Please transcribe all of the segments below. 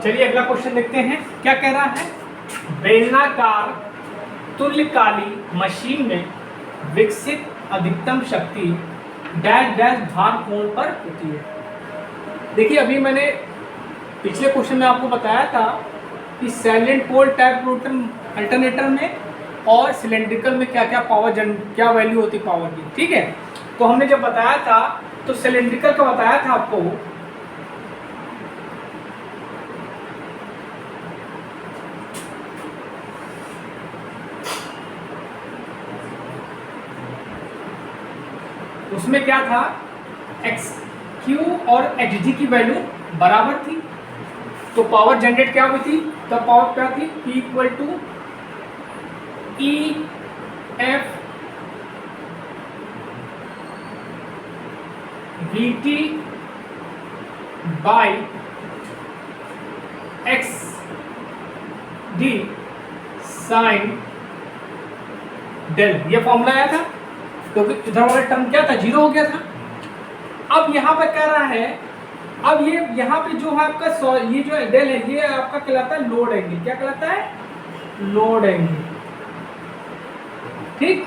चलिए अगला क्वेश्चन देखते हैं क्या कह रहा है। बेलनाकार तुल्यकाली मशीन में विकसित अधिकतम शक्ति डैश डैश भार कोण पर होती है। देखिए अभी मैंने पिछले क्वेश्चन में आपको बताया था कि सैलिएंट पोल टाइप रोटर अल्टरनेटर में और सिलेंड्रिकल में क्या क्या क्या वैल्यू होती पावर की। ठीक है, तो हमने जब बताया था तो सिलेंड्रिकल का बताया था आपको उसमें क्या था, एक्स क्यू और एच जी की वैल्यू बराबर थी, तो पावर जनरेट क्या हुई थी, तब पावर क्या थी, P equal to E F V T by X D sine del, ये फॉर्मूला आया था क्योंकि तो इधर वाला टर्म क्या था, जीरो हो गया था। अब यहाँ पे कह रहा है, अब ये यहाँ पे जो है आपका ये जो डेल है ये आपका कहलाता है लोड एंगल। क्या कहलाता है, लोड एंगल। ठीक,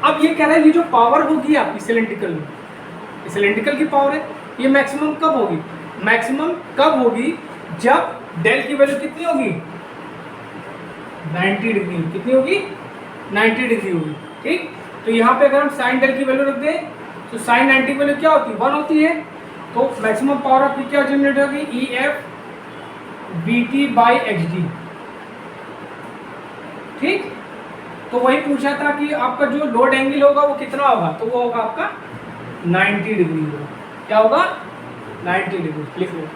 अब ये कह रहा है ये जो पावर होगी आपकी सिलेंड्रिकल में, सिलेंड्रिकल की पावर है, ये मैक्सिमम कब होगी, मैक्सिमम कब होगी जब डेल की वैल्यू कितनी होगी, 90 डिग्री। कितनी होगी, 90 डिग्री होगी। ठीक, तो यहाँ पे अगर हम साइन डेल की वैल्यू रख दें तो साइन 90 की वैल्यू क्या होती है, 1 होती है, तो मैक्सिमम पावर ऑफ क्या जनरेट होगी, ई F V T by X D. ठीक, तो वही पूछा था कि आपका जो लोड एंगल होगा वो कितना होगा, तो वो होगा आपका 90 डिग्री होगा। क्या होगा, 90 डिग्री। लिख लो।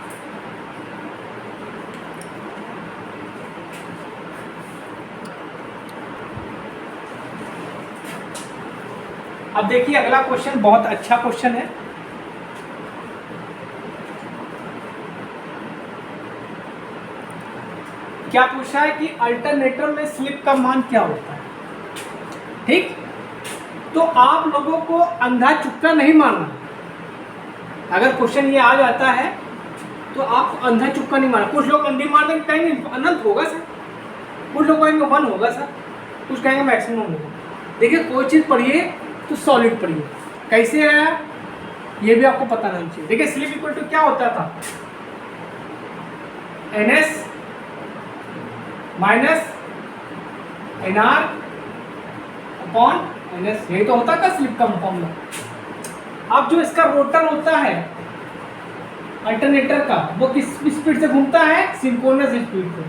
अब देखिए अगला क्वेश्चन बहुत अच्छा क्वेश्चन है। क्या पूछा है कि अल्टरनेटर में स्लिप का मान क्या होता है। ठीक, तो आप लोगों को अंधा चुक्का नहीं मानना। अगर क्वेश्चन ये आ जाता है तो आप अंधा चुक्का नहीं मानना। कुछ लोग अंधी मार देंगे, कहेंगे अनंत होगा सर, कुछ लोग कहेंगे 1 होगा सर, कुछ कहेंगे मैक्सिमम होगा। देखिए कोई चीज़ पढ़िए तो सॉलिड पढ़िए, कैसे आया ये भी आपको पता नहीं चाहिए। देखिए स्लिप इक्वल टू क्या होता था, N S minus N R upon N S, यही तो होता था स्लिप का फॉर्मूला। अब जो इसका रोटर होता है अल्टरनेटर का, वो किस स्पीड से घूमता है, सिंक्रोनस स्पीड से,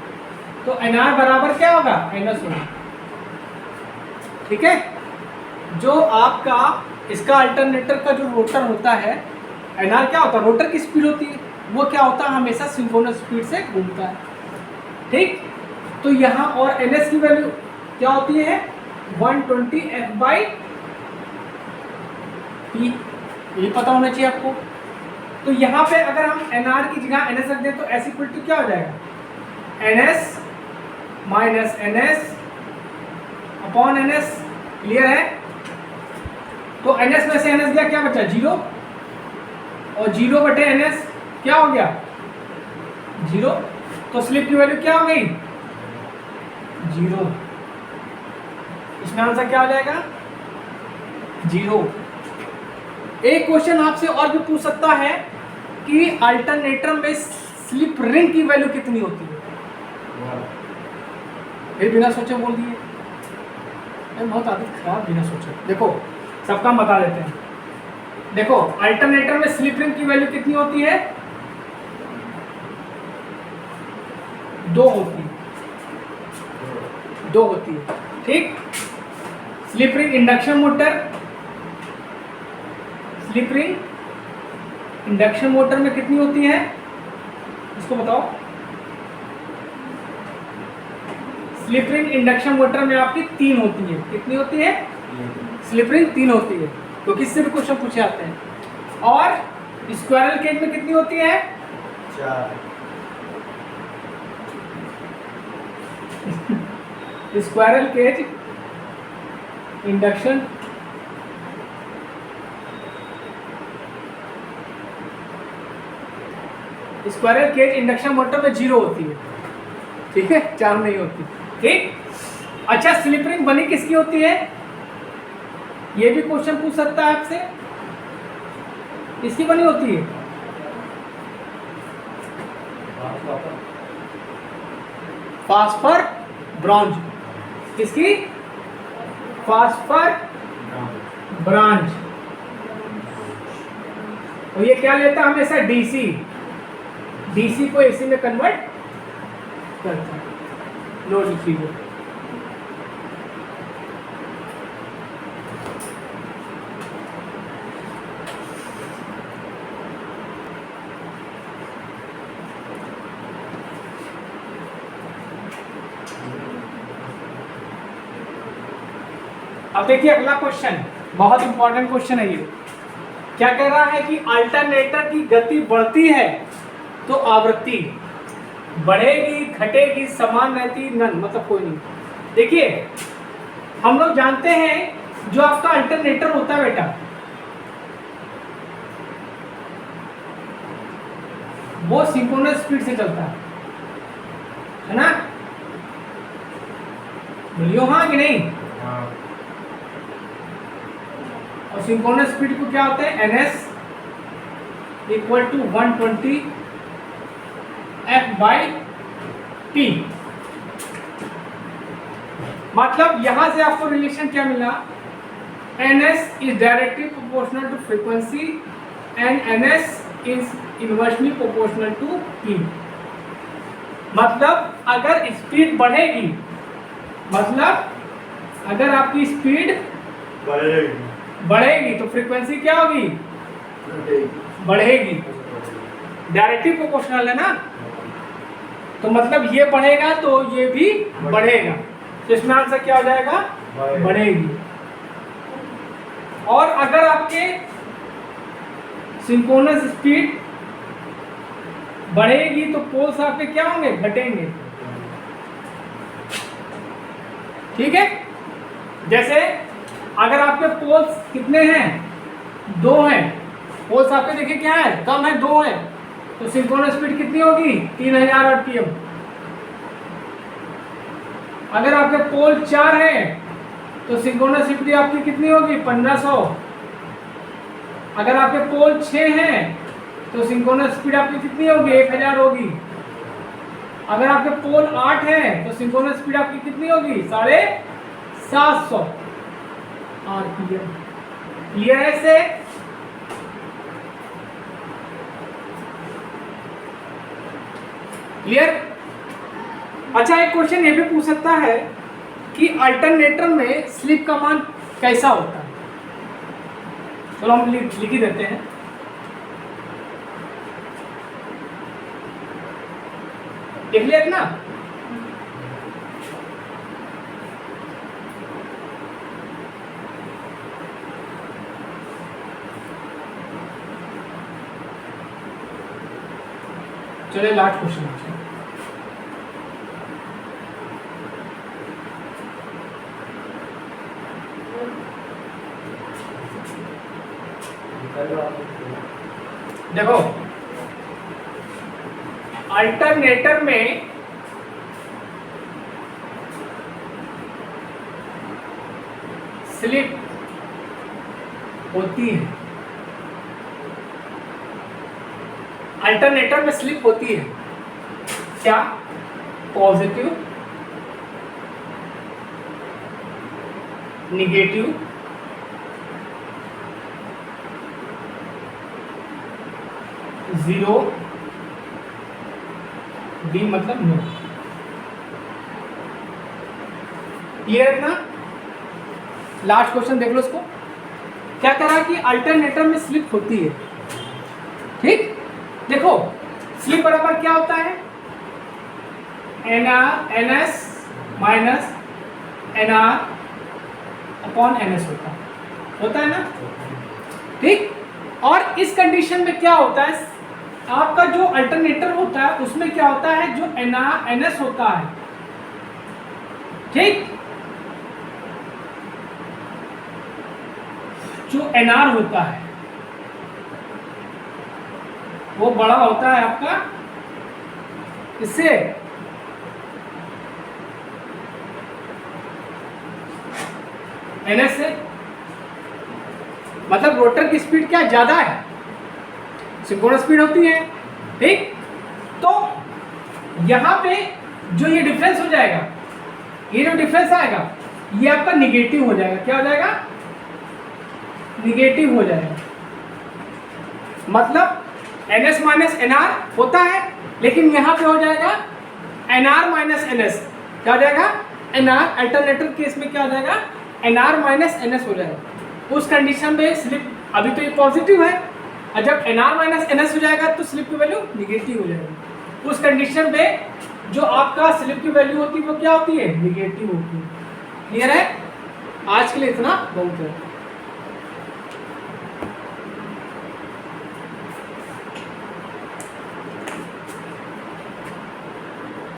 तो एन आर बराबर क्या होगा, एन एस होगा। ठीक है, जो आपका इसका अल्टरनेटर का जो रोटर होता है, एन आर क्या होता है, रोटर की स्पीड होती है, वो क्या होता है, हमेशा सिंक्रोनस स्पीड से घूमता है। ठीक, तो यहाँ और एन एस की वैल्यू क्या होती है, 120 एफ बाई पी, ये पता होना चाहिए आपको। तो यहाँ पे अगर हम एन आर की जगह एन एस रख दें तो एस इक्वल टू क्या हो जाएगा, N S minus N S upon N S. Clear है, तो एन एस में से एन एस गया, क्या बचा, 0, और 0 बटे एन एस क्या हो गया, 0, तो स्लिप की वैल्यू क्या हो गई, 0। इसमें आंसर क्या हो जाएगा, 0। एक क्वेश्चन आपसे और भी पूछ सकता है कि अल्टरनेटर में स्लिप रिंग की वैल्यू कितनी होती है। फिर बिना सोचे बोल दिए, बहुत आदत खराब, बिना सोचे। देखो सबका बता देते हैं। देखो अल्टरनेटर में स्लिप रिंग की वैल्यू कितनी होती है, 2 होती है, 2 होती है। ठीक, slip ring induction motor, slip ring induction motor में कितनी होती है, इसको बताओ। स्लिप रिंग इंडक्शन मोटर में आपकी 3 होती है। कितनी होती है, स्लिप रिंग 3 होती है, तो किससे भी क्वेश्चन पूछे जाते हैं। और स्क्वायरल केज में कितनी होती है, 4। Squirrel cage induction squirrel cage induction motor में 0 होती है, ठीक है, 4 नहीं होती। ठीक, अच्छा स्लिप रिंग बनी किसकी होती है, ये भी क्वेश्चन पूछ सकता है आपसे, किसकी बनी होती है? फास्फर ब्रॉन्ज, किसकी? Phosphor bronze. और ये क्या लेता है हमेशा? डीसी, डीसी को एसी में कन्वर्ट करता है। लो लिखिए, अब देखिए अगला क्वेश्चन, बहुत इंपॉर्टेंट क्वेश्चन है ये। क्या कह रहा है कि अल्टरनेटर की गति बढ़ती है तो आवृत्ति बढ़ेगी, घटेगी, समान रहती, नन, मतलब कोई नहीं। देखिए हम लोग जानते हैं जो आपका अल्टरनेटर होता है बेटा, वो सिंक्रोनस स्पीड से चलता है ना? बोलियो हाँ कि नहीं? और सिंक्रोनस स्पीड को क्या होता है? ns equal to 120 f/t। मतलब यहां से आपको रिलेशन क्या मिला? ns is directly proportional to frequency and ns is inversely proportional to p। मतलब अगर स्पीड बढ़ेगी, मतलब अगर आपकी स्पीड बढ़ेगी तो फ्रीक्वेंसी क्या होगी? बढ़ेगी। डायरेक्टली प्रोपोर्शनल है ना, तो मतलब ये बढ़ेगा तो ये भी बढ़ेगा, तो इसमें आंसर क्या हो जाएगा? बढ़ेगी। और अगर आपके सिंक्रोनस स्पीड बढ़ेगी तो पोल्स आपके क्या होंगे? घटेंगे। ठीक है, जैसे अगर आपके पोल्स कितने हैं? 2 हैं। पोल्स आपके देखिए क्या है? कम है, 2 है, तो सिंक्रोनस स्पीड कितनी होगी? 3000 आरपीएम। अगर आपके पोल 4 है तो सिंक्रोनस स्पीड आपकी कितनी होगी? 1500। अगर आपके पोल 6 हैं तो सिंक्रोनस स्पीड आपकी कितनी होगी? 1000 होगी। अगर आपके पोल 8 है तो सिंक्रोनस स्पीड आपकी कितनी होगी? 750 आरपीएम। क्लियर है से? क्लियर? अच्छा एक क्वेश्चन ये भी पूछ सकता है कि अल्टरनेटर में स्लिप का मान कैसा होता है? चलो हम लिख ही देते हैं। देख लिया ना? चलिए लास्ट क्वेश्चन है। देखो अल्टरनेटर में स्लिप होती है, अल्टरनेटर में स्लिप होती है क्या? पॉजिटिव, निगेटिव, जीरो, डी मतलब नो। क्लियर है ना? लास्ट क्वेश्चन देख लो इसको। क्या कह रहा है कि अल्टरनेटर में स्लिप होती है। ठीक, देखो स्लिप बराबर क्या होता है? NS minus NR upon NS होता है ना? ठीक, और इस कंडीशन में क्या होता है? आपका जो अल्टरनेटर होता है उसमें क्या होता है? जो NS होता है, ठीक, जो NR होता है वो बड़ा होता है आपका इससे NS से, मतलब रोटर की स्पीड क्या ज्यादा है, सिंक्रोनस स्पीड होती है, ठीक। तो यहां पे जो ये डिफरेंस हो जाएगा, ये जो डिफरेंस आएगा ये आपका निगेटिव हो जाएगा। क्या हो जाएगा? निगेटिव हो जाएगा। मतलब NS माइनस NR होता है, लेकिन यहां पे हो जाएगा NR माइनस NS। क्या हो जाएगा? NR अल्टरनेटर केस में क्या हो जाएगा? NR माइनस NS हो जाएगा। उस कंडीशन में स्लिप, अभी तो ये पॉजिटिव है, और जब NR माइनस NS हो जाएगा तो स्लिप की वैल्यू निगेटिव हो जाएगी। उस कंडीशन में जो आपका स्लिप की वैल्यू होती है वो क्या होती है? निगेटिव होती है। क्लियर है? आज के लिए इतना बहुत है।